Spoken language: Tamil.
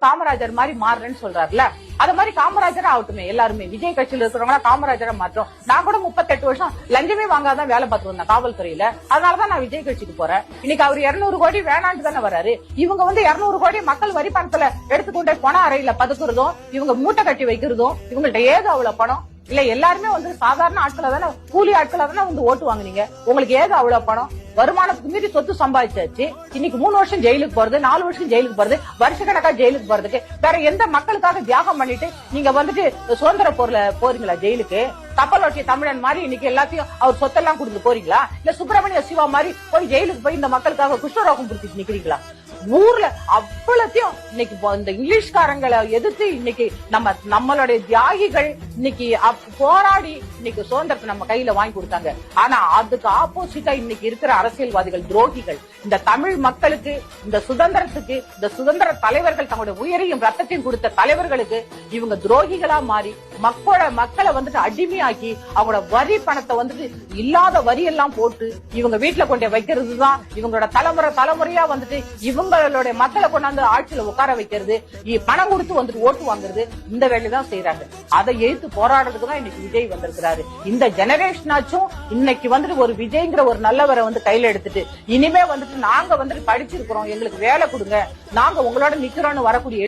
காமராஜர் மாதிரி மாறுறேன்னு சொல்றாருல, அத மாதிரி காமராஜரா ஆகட்டுமே. எல்லாருமே விஜய் கட்சியில இருக்கிறவங்க காமராஜரா மாற்றோம். நான் கூட 38 வருஷம் லஞ்சமே வாங்காதான் வேலை பார்த்து வந்தேன் காவல்துறையில. அதனாலதான் நான் விஜய் கட்சிக்கு போறேன். இன்னைக்கு அவர் 200 கோடி வேணான்னு தானே வராரு. இவங்க 200 கோடி மக்கள் வரி பணத்துல எடுத்துக்கொண்டே பண அறையில பதுக்குறதும், இவங்க மூட்டை கட்டி வைக்கிறதும், இவங்கள்ட்ட ஏது அவ்வளவு பணம் இல்ல. எல்லாருமே சாதாரண ஆட்களா தானே, கூலி ஆட்களா தானே ஓட்டு வாங்குனீங்க. உங்களுக்கு ஏது அவ்வளவு பணம்? வருமானத்துக்கு மீறி சொத்து சம்பாதிச்சாச்சு. இன்னைக்கு 3 வருஷம் ஜெயிலுக்கு போறது, 4 வருஷம் ஜெயிலுக்கு போறது, வருஷ கணக்கா ஜெயிலுக்கு போறதுக்கு வேற எந்த மக்களுக்காக தியாகம் பண்ணிட்டு நீங்க சுதந்திர போர்ல போறீங்களா ஜெயிலுக்கு? கப்பலோட்டிய தமிழன் மாதிரி இன்னைக்கு எல்லாத்தையும் அவர் சொத்தெல்லாம் கொடுத்து போறீங்களா? இல்ல சுப்பிரமணிய சிவா மாதிரி போய் ஜெயிலுக்கு போய் இந்த மக்களுக்காக குஷ்டரோகம் பிடிச்சிட்டு நிக்கிறீங்களா? ஊர்ல அவ்வளத்தையும் இன்னைக்கு இந்த இங்கிலீஷ்காரங்களை எதிர்த்து இன்னைக்கு நம்மளுடைய தியாகிகள் இன்னைக்கு போராடி இன்னைக்கு சுதந்திரத்தை நம்ம கையில வாங்கி கொடுத்தாங்க. ஆனா அதுக்கு ஆப்போசிட்டா இன்னைக்கு இருக்கிற அரசியல்வாதிகள் துரோகிகள். இந்த தமிழ் மக்களுக்கு, இந்த சுதந்திரத்துக்கு, இந்த சுதந்திர தலைவர்கள் தங்களுடைய உயிரையும் ரத்தத்தையும் கொடுத்த தலைவர்களுக்கு இவங்க துரோகிகளா மாறி மக்களை அடிமையாக்கி அவங்களோட வரி பணத்தை இல்லாத வரி எல்லாம் போட்டு இவங்க வீட்டுல கொண்டு வைக்கிறதுதான் இவங்களோட தலைமுறையா இவங்களுடைய மக்களை கொண்டாந்து ஆட்சியில உட்கார வைக்கிறது, பணம் கொடுத்து ஓட்டு வாங்குறது, இந்த வேலைதான் செய்யறாங்க. அதை எதிர்த்து போராடுறதுக்கு தான் இன்னைக்கு விஜய் வந்திருக்கிறாரு. இந்த ஜெனரேஷனாச்சும் இன்னைக்கு ஒரு விஜய்ங்கிற ஒரு நல்லவரை கையில எடுத்துட்டு இனிமே நாங்க படிச்சிருக்கிறோம், எங்களுக்கு வேலை கொடுங்க, நாங்க உங்களோட நிக்கிறோம்னு வரக்கூடிய